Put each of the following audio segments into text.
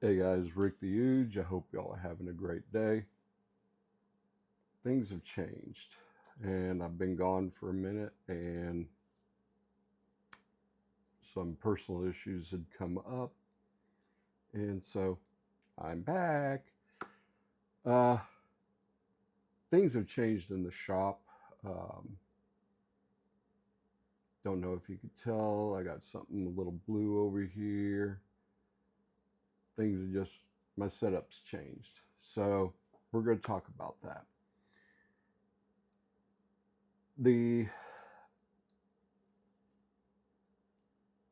Hey guys, Ric the OOJ. I hope y'all are having a great day. Things have changed, and I've been gone for a minute, and some personal issues had come up, and so I'm back. Uh, Things have changed in the shop. Um, don't know if you could tell. I got something a little blue over here. Things are just, my setup's changed. So we're going to talk about that. The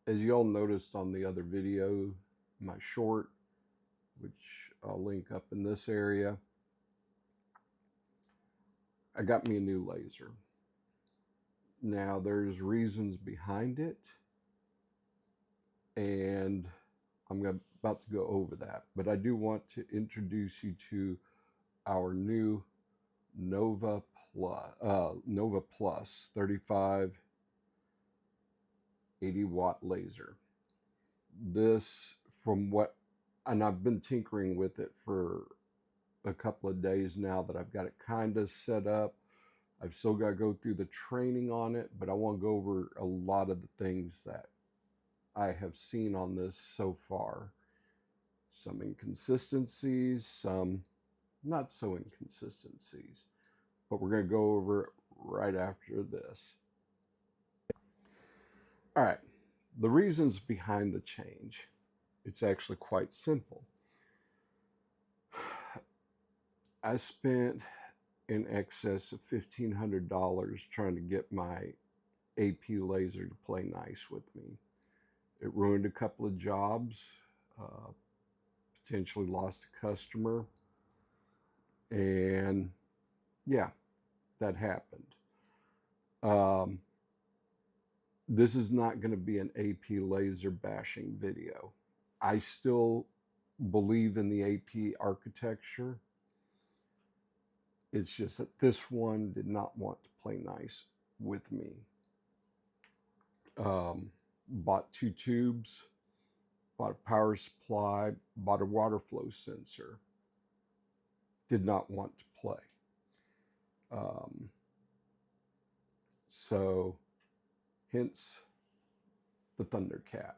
As you all noticed on the other video, my short, which I'll link up in this area, I got me a new laser. Now there's reasons behind it, and I'm about to go over that. But I do want to introduce you to our new Nova Plus 35 80-watt laser. This, from what, and I've been tinkering with it for a couple of days now that I've got it kind of set up. I've still got to go through the training on it, but I want to go over a lot of the things that I have seen on this so far. Some inconsistencies, some not so inconsistencies, but we're going to go over it right after this. All right, the reasons behind the change. It's actually quite simple. I spent in excess of $1,500 trying to get my AP laser to play nice with me. It ruined a couple of jobs, uh, potentially lost a customer, and yeah, that happened. Um, this is not going to be an AP laser bashing video. I still believe in the AP architecture. It's just that this one did not want to play nice with me. Bought 2 tubes, bought a power supply, bought a water flow sensor. Did not want to play. Um, so, hence the ThunderCat.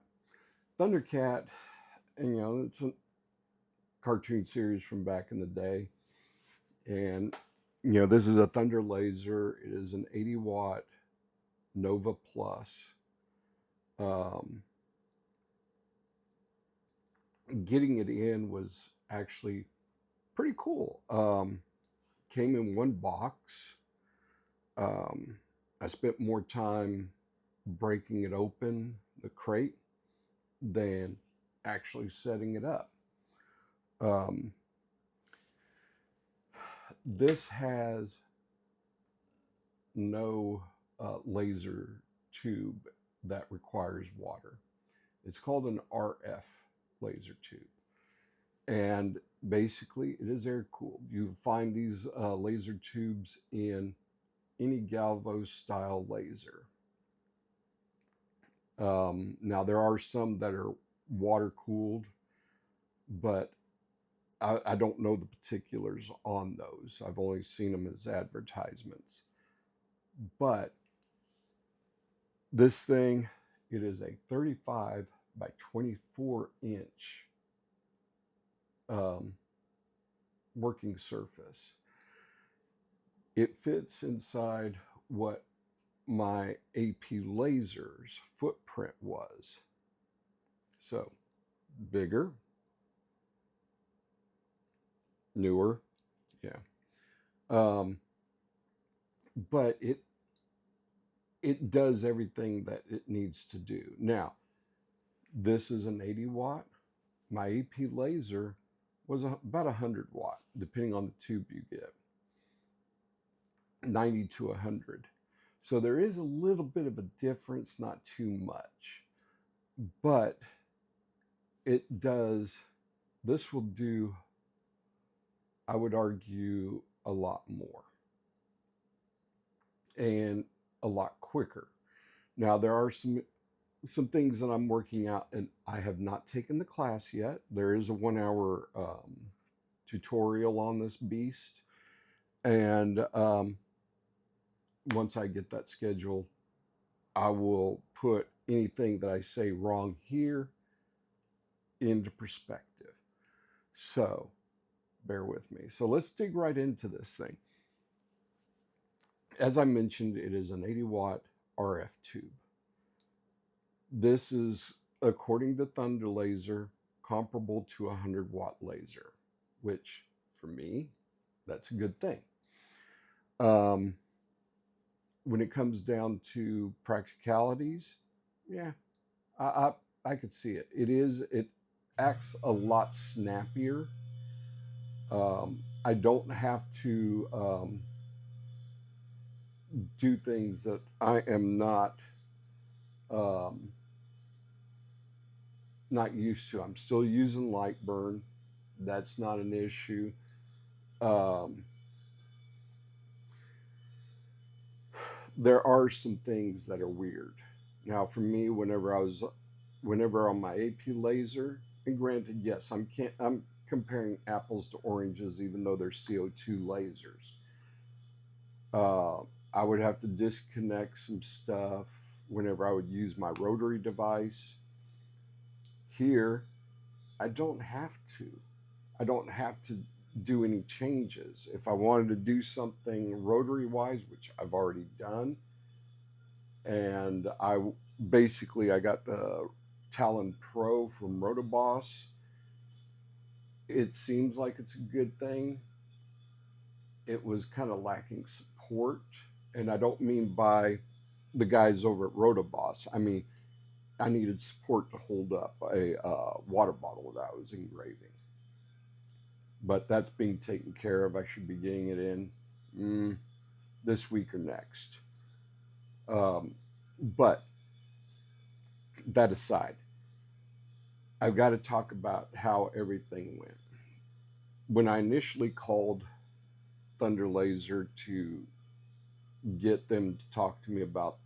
ThunderCat, it's a cartoon series from back in the day. And, this is a Thunder laser. It is an 80-watt Nova Plus. Getting it in was actually pretty cool. Came in one box. I spent more time breaking it open, the crate, than actually setting it up. This has no laser tube that requires water. It's called an RF laser tube. And basically, it is air cooled. You find these laser tubes in any Galvo style laser. Now, there are some that are water cooled, but I don't know the particulars on those. I've only seen them as advertisements. But this thing, it is a 35 by 24 inch working surface. It fits inside what my AP laser's footprint was. So, bigger, newer, yeah. But it does everything that it needs to do. Now, this is an 80-watt. My AP laser was about 100-watt, depending on the tube you get, 90 to 100. So there is a little bit of a difference, not too much. But this will do, I would argue, a lot more and a lot quicker. Now, there are some some things that I'm working out, and I have not taken the class yet. There is a 1 hour tutorial on this beast, and once I get that scheduled, I will put anything that I say wrong here into perspective. So bear with me. So let's dig right into this thing. As I mentioned, it is an 80-watt RF tube. This is, according to Thunder Laser, comparable to a 100-watt laser, which for me, that's a good thing. When it comes down to practicalities, yeah, I could see it. It acts a lot snappier. I don't have to do things that I am um, not used to. I'm still using light burn. That's not an issue. Um, there are some things that are weird. Now, for me, whenever on my AP laser, and granted, yes, I'm comparing apples to oranges, even though they're CO2 lasers. I would have to disconnect some stuff whenever I would use my rotary device. Here, I don't have to. I don't have to do any changes. If I wanted to do something rotary wise, which I've already done, and I got the Talon Pro from Rotoboss. It seems like it's a good thing. It was kind of lacking support, and I don't mean by the guys over at Rotoboss. I mean, I needed support to hold up a water bottle that I was engraving. But that's being taken care of. I should be getting it in this week or next. But that aside, I've got to talk about how everything went. When I initially called Thunder Laser to get them to talk to me about,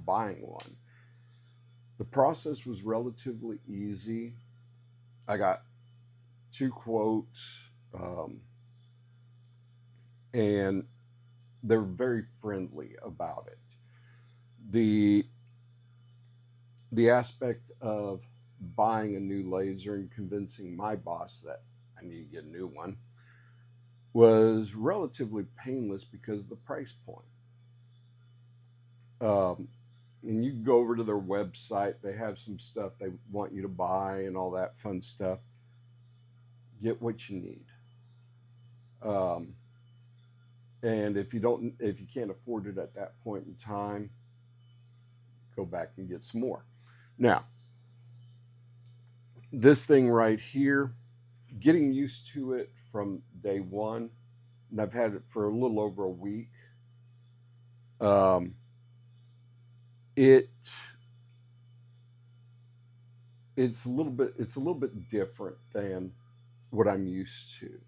buying one, the process was relatively easy. I got 2 quotes, and they're very friendly about it. The aspect of buying a new laser and convincing my boss that I need to get a new one was relatively painless because of the price point. And you can go over to their website. They have some stuff they want you to buy and all that fun stuff. Get what you need. And if you can't afford it at that point in time, go back and get some more. Now, this thing right here, getting used to it from day one, and I've had it for a little over a week. It's a little bit different than what I'm used to,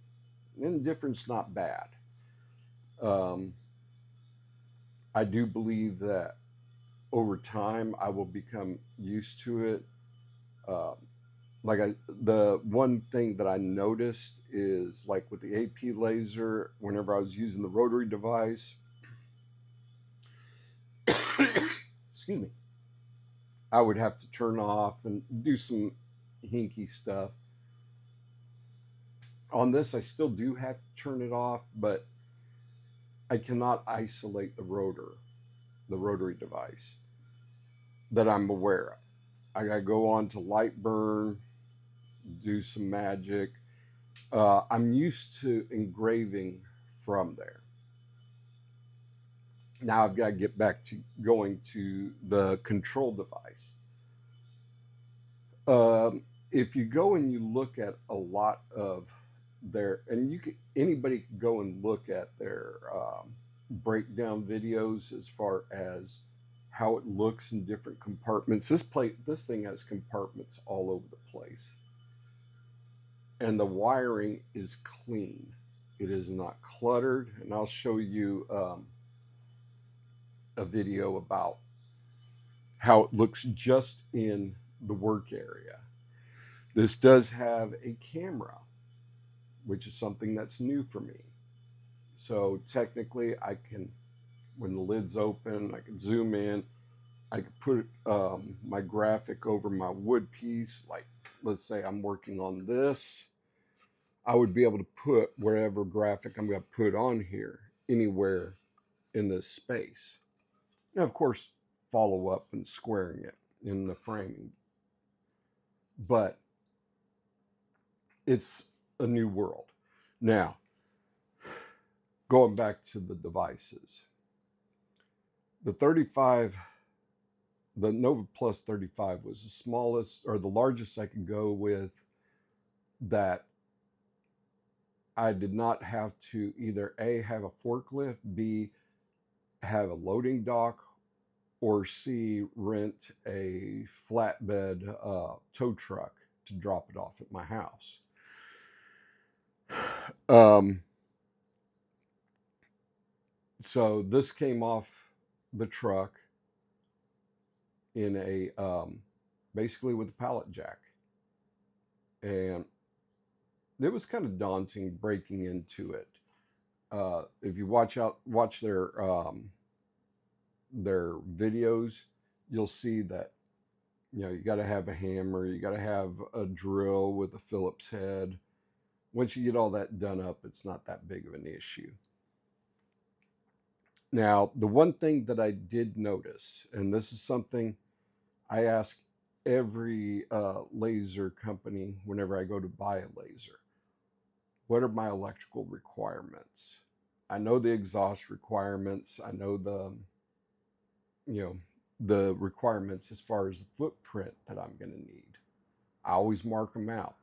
and the difference not bad. I do believe that over time I will become used to it. The one thing that I noticed is, like with the AP laser, whenever I was using the rotary device, excuse me, I would have to turn off and do some hinky stuff. On this, I still do have to turn it off, but I cannot isolate the rotary device that I'm aware of. I gotta go on to light burn, do some magic. I'm used to engraving from there. Now I've got to get back to going to the control device. If you go and you look at a lot of anybody can go and look at their breakdown videos as far as how it looks in different compartments. This thing has compartments all over the place, and the wiring is clean. It is not cluttered, and I'll show you a video about how it looks just in the work area. This does have a camera, which is something that's new for me. So technically, I can, when the lid's open, I can zoom in. I could put my graphic over my wood piece. Like, let's say I'm working on this. I would be able to put wherever graphic I'm going to put on here anywhere in this space. And of course, follow up and squaring it in the framing. But it's a new world. Now, going back to the devices, the 35, the Nova Plus 35 was the smallest or the largest I could go with, that I did not have to either A, have a forklift, B, have a loading dock, or C, rent a flatbed tow truck to drop it off at my house. So this came off the truck in a basically with a pallet jack, and it was kind of daunting breaking into it. If you watch their videos, you'll see that you got to have a hammer, you got to have a drill with a Phillips head. Once you get all that done up, it's not that big of an issue. Now, the one thing that I did notice, and this is something I ask every laser company whenever I go to buy a laser, what are my electrical requirements? I know the exhaust requirements. I know the requirements as far as the footprint that I'm going to need. I always mark them out.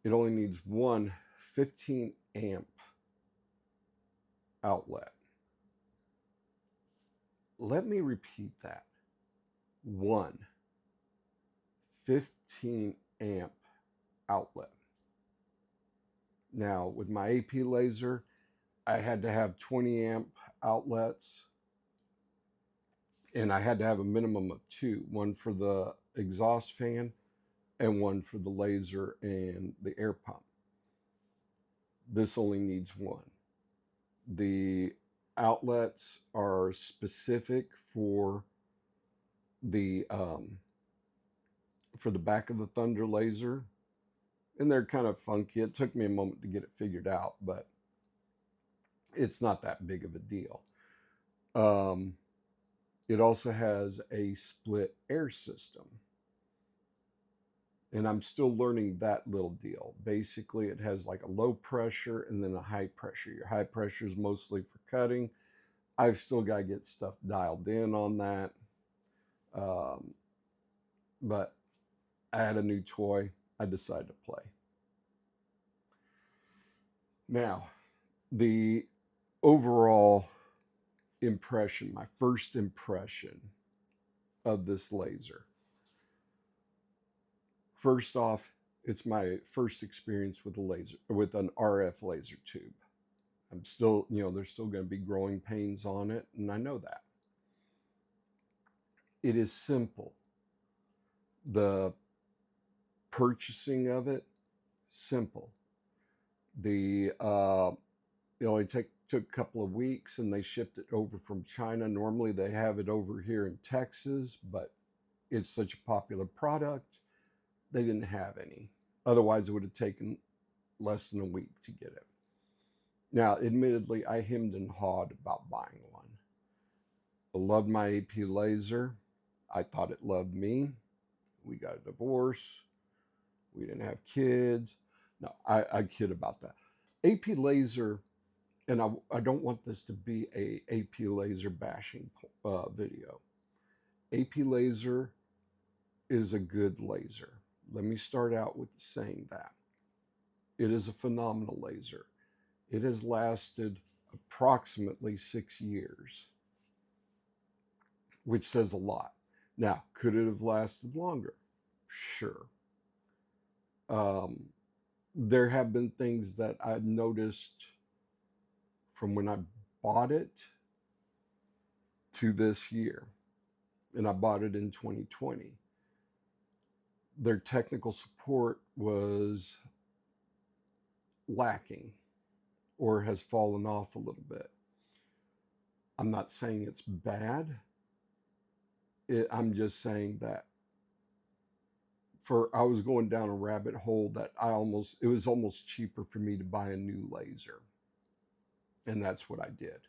It only needs one 15 amp outlet. Let me repeat that. One 15 amp outlet. Now, with my AP laser, I had to have 20 amp outlets, and I had to have a minimum of two, one for the exhaust fan and one for the laser and the air pump. This only needs one. The outlets are specific for the back of the Thunder laser, and they're kind of funky. It took me a moment to get it figured out, but it's not that big of a deal. It also has a split air system, and I'm still learning that little deal. Basically, it has like a low pressure and then a high pressure. Your high pressure is mostly for cutting. I've still got to get stuff dialed in on that. But I had a new toy. I decided to play. Now, the overall impression, my first impression of this laser. First off, it's my first experience with a laser, with an RF laser tube. I'm still, there's still going to be growing pains on it, and I know that. It is simple. The purchasing of it, simple. It only took a couple of weeks, and they shipped it over from China. Normally they have it over here in Texas, but it's such a popular product, they didn't have any. Otherwise, it would have taken less than a week to get it. Now, admittedly, I hemmed and hawed about buying one. I loved my AP laser. I thought it loved me. We got a divorce. We didn't have kids. No, I kid about that. AP laser, and I don't want this to be a AP laser bashing video. AP laser is a good laser. Let me start out with saying that. It is a phenomenal laser. It has lasted approximately 6 years, which says a lot. Now, could it have lasted longer? Sure. There have been things that I've noticed from when I bought it to this year, and I bought it in 2020. Their technical support was lacking or has fallen off a little bit. I'm not saying it's bad. I'm just saying that I was going down a rabbit hole that it was almost cheaper for me to buy a new laser. And that's what I did.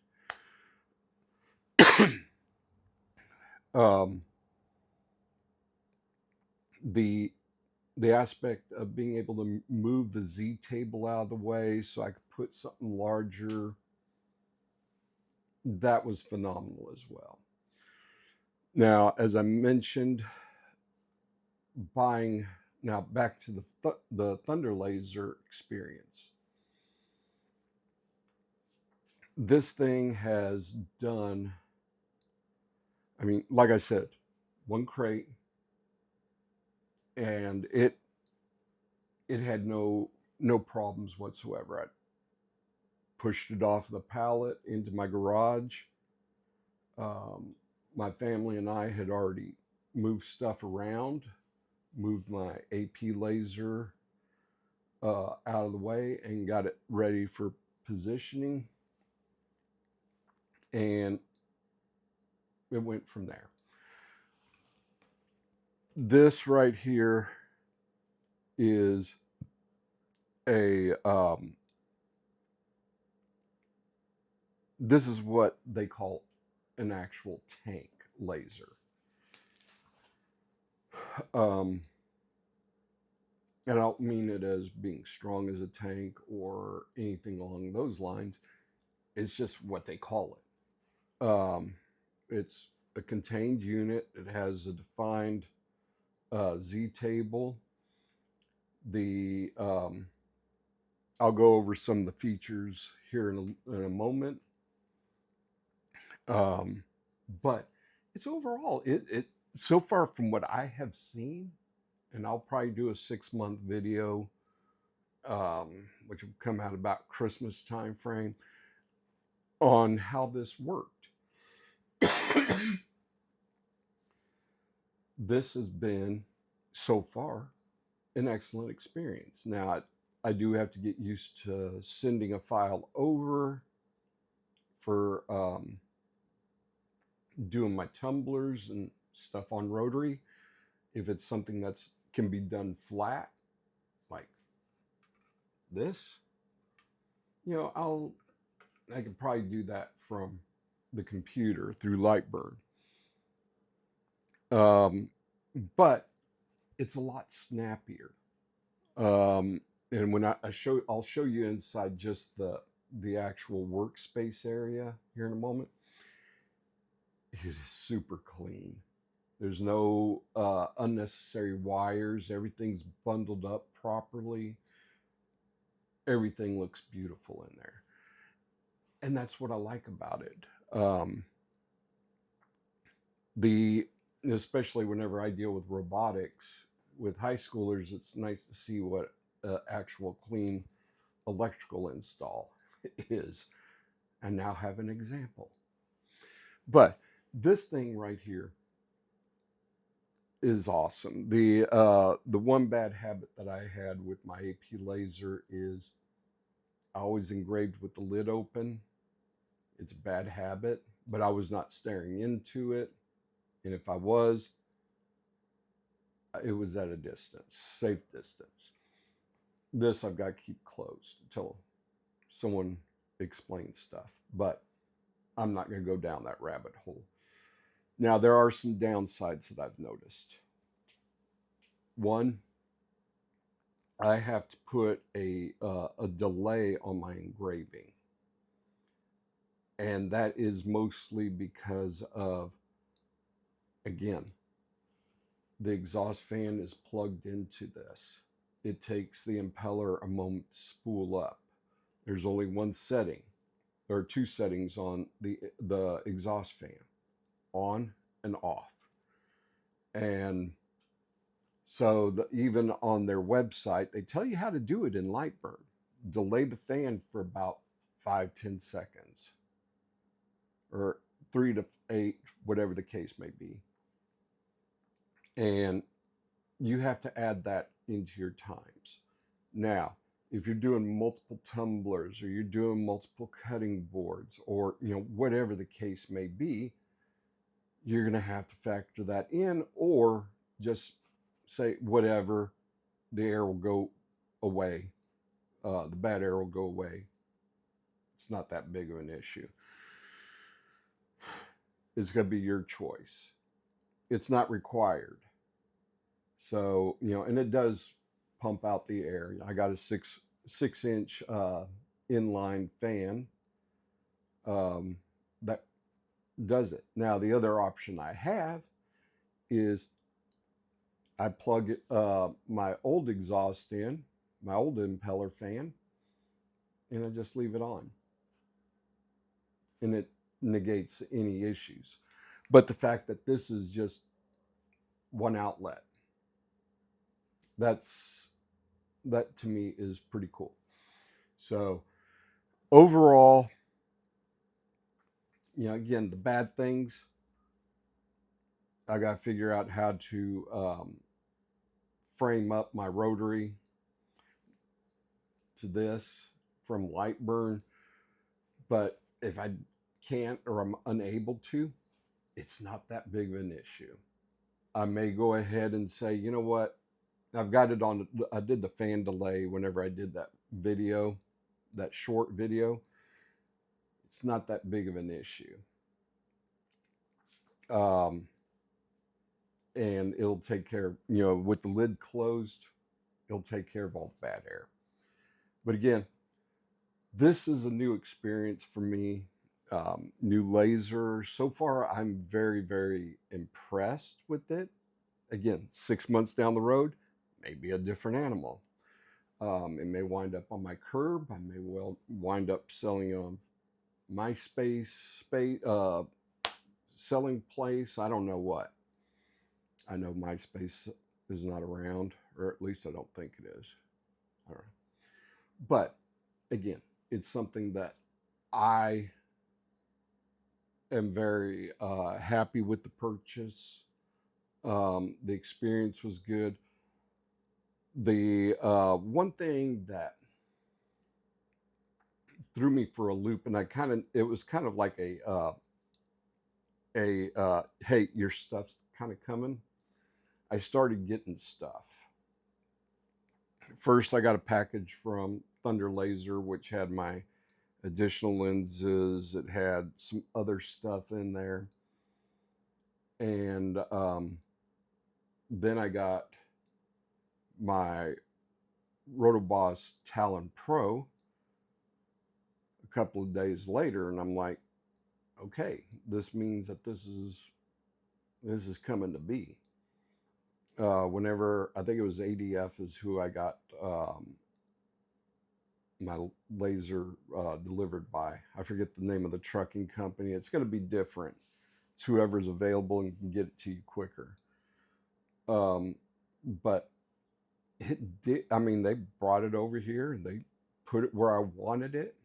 um, the aspect of being able to move the Z table out of the way so I could put something larger, that was phenomenal as well. Now, as I mentioned, now back to the Thunder Laser experience. This thing has done, I mean, like I said, one crate, and it had no problems whatsoever. I pushed it off the pallet into my garage. My family and I had already moved stuff around, moved my AP laser out of the way, and got it ready for positioning. And it went from there. This right here is this is what they call an actual tank laser. And I don't mean it as being strong as a tank or anything along those lines. It's just what they call it. It's a contained unit. It has a defined Z table. I'll go over some of the features here in a moment. But it's overall, it so far from what I have seen, and I'll probably do a 6-month video, which will come out about Christmas time frame, on how this worked. This has been, so far, an excellent experience. Now, I do have to get used to sending a file over for doing my tumblers and stuff on rotary. If it's something that can be done flat, like this, I could probably do that from the computer through Lightburn. But it's a lot snappier. And when I'll show you inside just the actual workspace area here in a moment. It is super clean. There's no unnecessary wires. Everything's bundled up properly. Everything looks beautiful in there. And that's what I like about it. Especially whenever I deal with robotics with high schoolers, it's nice to see what actual clean electrical install is, and now have an example. But this thing right here is awesome. The one bad habit that I had with my AP laser is I always engraved with the lid open. It's a bad habit, but I was not staring into it. And if I was, it was at a distance, safe distance. This I've got to keep closed until someone explains stuff. But I'm not going to go down that rabbit hole. Now, there are some downsides that I've noticed. One, I have to put a delay on my engraving. And that is mostly because of, again, the exhaust fan is plugged into this. It takes the impeller a moment to spool up. There's only one setting. There are two settings on the exhaust fan, on and off. And so even on their website, they tell you how to do it in Lightburn. Delay the fan for about 5-10 seconds, or 3 to 8, whatever the case may be. And you have to add that into your times. Now, if you're doing multiple tumblers or you're doing multiple cutting boards or whatever the case may be, you're going to have to factor that in, or just say whatever, the air will go away, the bad air will go away. It's not that big of an issue. It's going to be your choice. It's not required. So, and it does pump out the air. I got a 6-inch inline fan that does it. Now, the other option I have is I plug it, my old exhaust in, my old impeller fan, and I just leave it on. And it negates any issues. But the fact that this is just one outlet, that to me is pretty cool. So overall, again, the bad things, I got to figure out how to frame up my rotary to this from light burn. But if I can't or I'm unable to, it's not that big of an issue. I may go ahead and say, you know what, I've got it on. I did the fan delay whenever I did that video, that short video. It's not that big of an issue. And it'll take care of, with the lid closed, it'll take care of all the bad air. But again, this is a new experience for me. New laser. So far, I'm very, very impressed with it. Again, 6 months down the road, maybe a different animal. It may wind up on my curb. I may well wind up selling on MySpace selling place. I don't know what. I know MySpace is not around, or at least I don't think it is. I don't know. But again, it's something that I am very happy with the purchase. The experience was good. The one thing that threw me for a loop, and it was kind of like a hey, your stuff's kind of coming. I started getting stuff. First, I got a package from Thunder Laser, which had my additional lenses. It had some other stuff in there. And then I got my Rotoboss Talon Pro a couple of days later, and I'm like, okay, this means that this is coming to be. Whenever, I think it was ADF is who I got my laser delivered by. I forget the name of the trucking company. It's going to be different. It's whoever's available and can get it to you quicker. But it did. I mean, they brought it over here and they put it where I wanted it,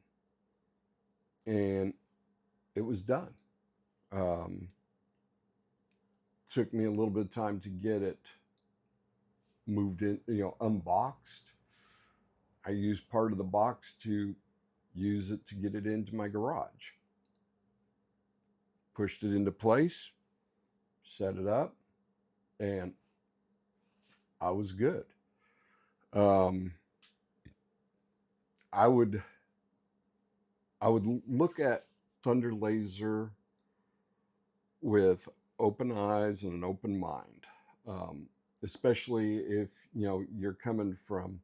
and it was done. Took me a little bit of time to get it moved in, unboxed. I used part of the box to use it to get it into my garage. Pushed it into place, set it up, and I was good. I would look at Thunder Laser with open eyes and an open mind, especially if you're coming from,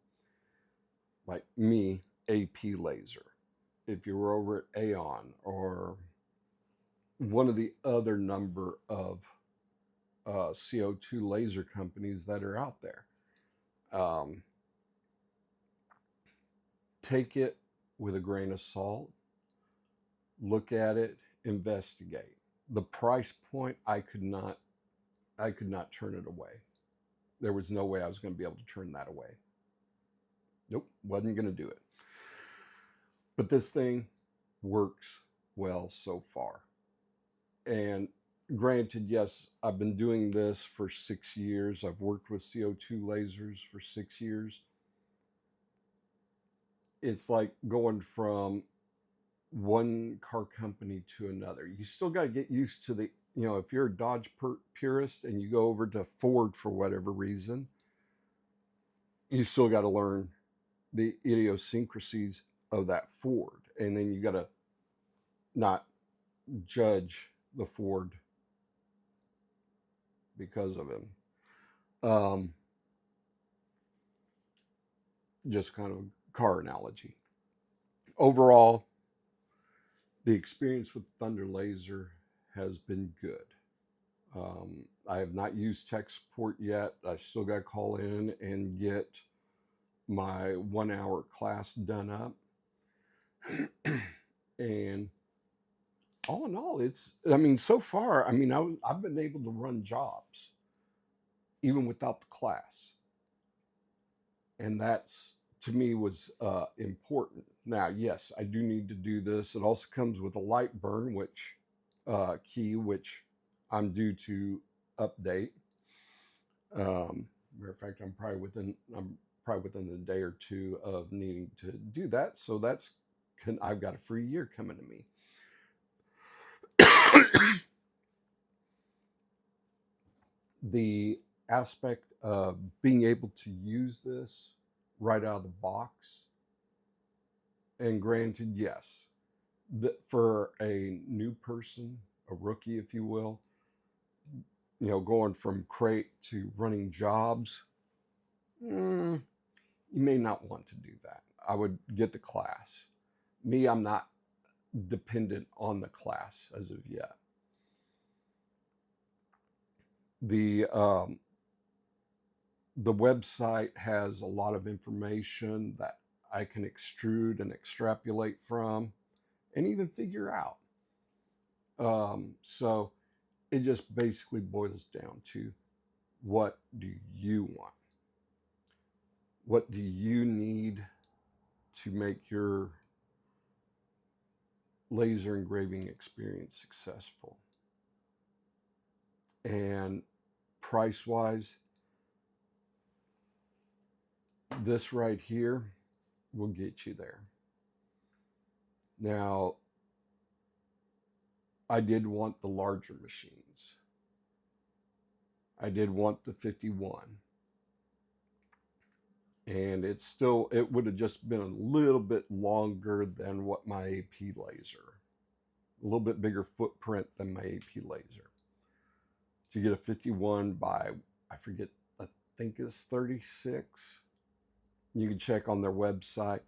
like me, AP Laser. If you were over at Aeon or one of the other number of CO2 laser companies that are out there, take it with a grain of salt. Look at it, investigate. The price point, I could not turn it away. There was no way I was going to be able to turn that away. Nope, wasn't going to do it. But this thing works well so far. And granted, yes, I've been doing this for 6 years. I've worked with CO2 lasers for 6 years. It's like going from one car company to another. You still got to get used to the, if you're a Dodge purist and you go over to Ford for whatever reason, you still got to learn the idiosyncrasies of that Ford. And then you got to not judge the Ford because of him. Just kind of a car analogy. Overall, the experience with Thunder Laser has been good. I have not used tech support yet. I still got to call in and get my 1 hour class done up. And all in all, so far, I've been able to run jobs even without the class. And that's, to me, was important. Now, yes, I do need to do this. It also comes with a light burn, which I'm due to update. Matter of fact, I'm probably within a day or two of needing to do that. So I've got a free year coming to me. The aspect of being able to use this right out of the box, and granted, yes, for a new person, a rookie, if you will, going from crate to running jobs, you may not want to do that. I would get the class. Me, I'm not dependent on the class as of yet. The website has a lot of information that I can extrude and extrapolate from and even figure out. So it just basically boils down to, what do you want? What do you need to make your laser engraving experience successful? And price wise, this right here will get you there. Now, I did want the larger machines. I did want the 51. And it would have just been a little bit longer than what my AP laser. A little bit bigger footprint than my AP laser. To get a 51 by, I think it's 36. You can check on their website.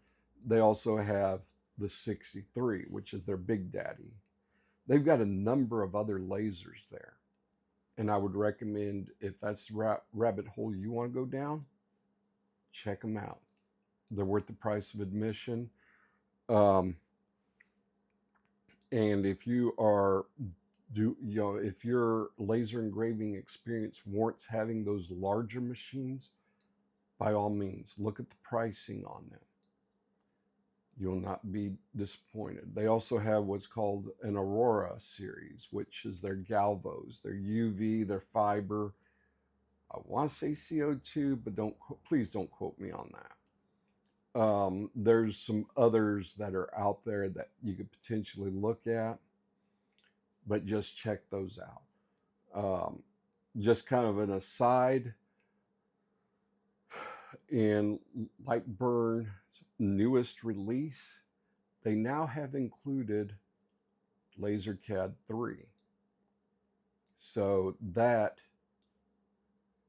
They also have the 63, which is their big daddy. They've got a number of other lasers there. And I would recommend, if that's the rabbit hole you want to go down, check them out. They're worth the price of admission. And if if your laser engraving experience warrants having those larger machines, by all means, look at the pricing on them. You'll not be disappointed. They also have what's called an Aurora series, which is their galvos, their UV, their fiber. I want to say CO2, but please don't quote me on that. There's some others that are out there that you could potentially look at, but just check those out. Just kind of an aside, in Lightburn's newest release, they now have included LaserCAD 3. So that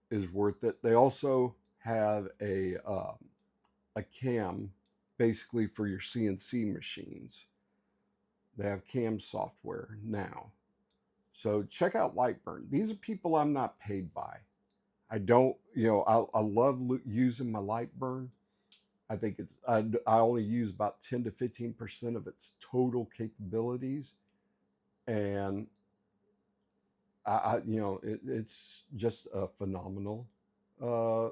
is worth it. They also have a CAM, basically for your CNC machines. They have CAM software now. So check out Lightburn. These are people I'm not paid by. I don't, I love using my Lightburn. I think I only use about 10 to 15% of its total capabilities. And it's just a phenomenal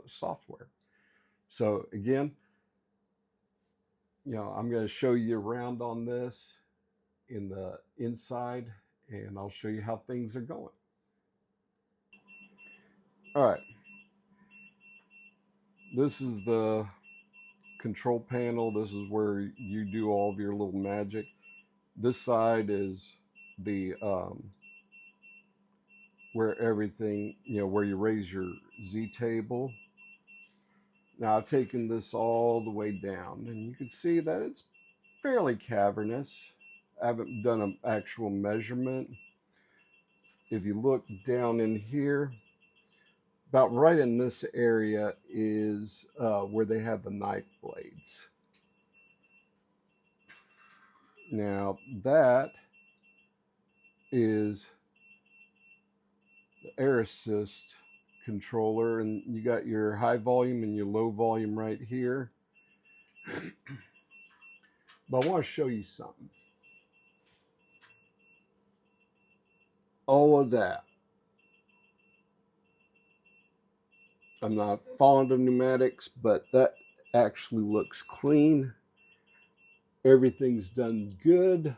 software. So again, I'm going to show you around on this in the inside and I'll show you how things are going. All right, this is the control panel. This is where you do all of your little magic. This side is the where everything, where you raise your Z table. Now I've taken this all the way down, and you can see that it's fairly cavernous. I haven't done an actual measurement. If you look down in here, about right in this area is where they have the knife blades. Now that is the air assist controller, and you got your high volume and your low volume right here. But I want to show you something. All of that. I'm not fond of pneumatics, but that actually looks clean. Everything's done good.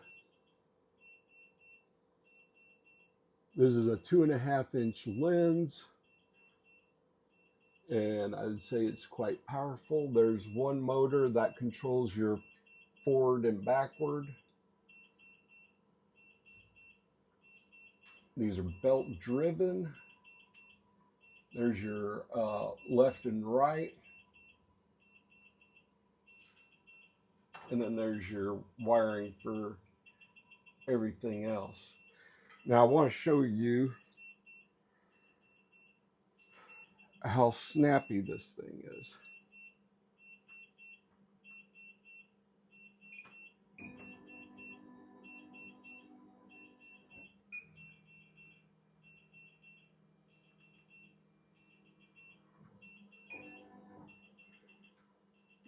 This is a 2.5-inch lens, and I'd say it's quite powerful. There's one motor that controls your forward and backward. These are belt driven. There's your left and right. And then there's your wiring for everything else. Now I want to show you how snappy this thing is.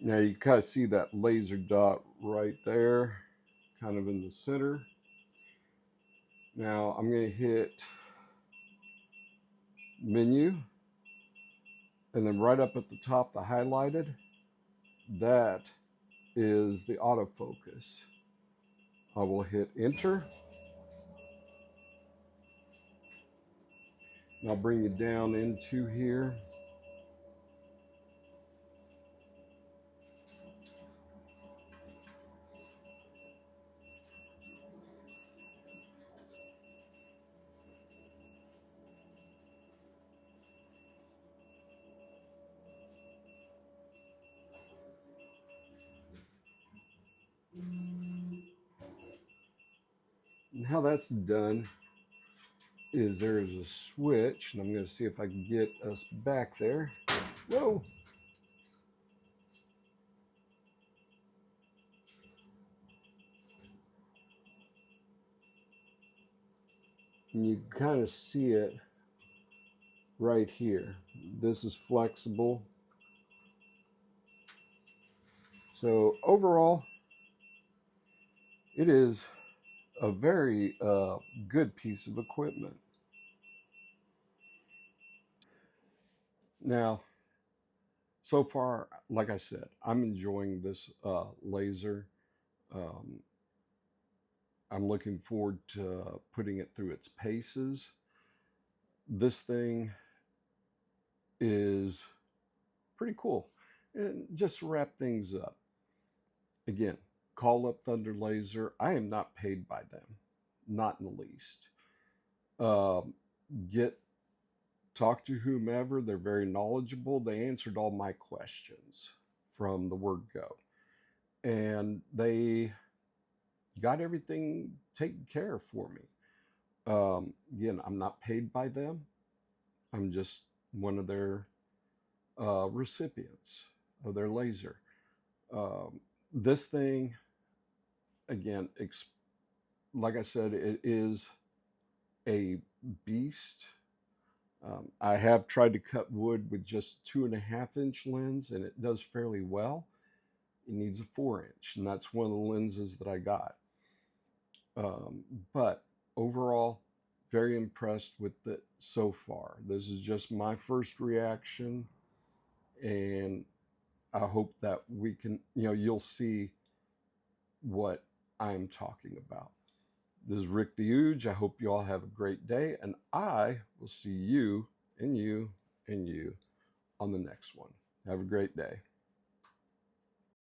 Now you kind of see that laser dot right there, kind of in the center. Now I'm going to hit menu, and then right up at the top, the highlighted, that is the autofocus. I will hit enter. And I'll bring you down into here. And how that's done is there is a switch, and I'm going to see if I can get us back there. Whoa! And you kind of see it right here. This is flexible. So overall, it is a very good piece of equipment. Now, so far, like I said, I'm enjoying this laser. Um, I'm looking forward to putting it through its paces. This thing is pretty cool. And just to wrap things up, again, call up Thunder Laser. I am not paid by them, not in the least. Um, get talk to whomever. They're very knowledgeable. They answered all my questions from the word go, and they got everything taken care of for me. Again, I'm not paid by them. I'm just one of their recipients of their laser. This thing, again, like I said, it is a beast. I have tried to cut wood with just 2.5-inch lens, and it does fairly well. It needs a 4-inch, and that's one of the lenses that I got. But overall, very impressed with it so far. This is just my first reaction, and I hope that we can, you'll see what I'm talking about. This is Ric the OOJ. I hope you all have a great day, and I will see you and you and you on the next one. Have a great day.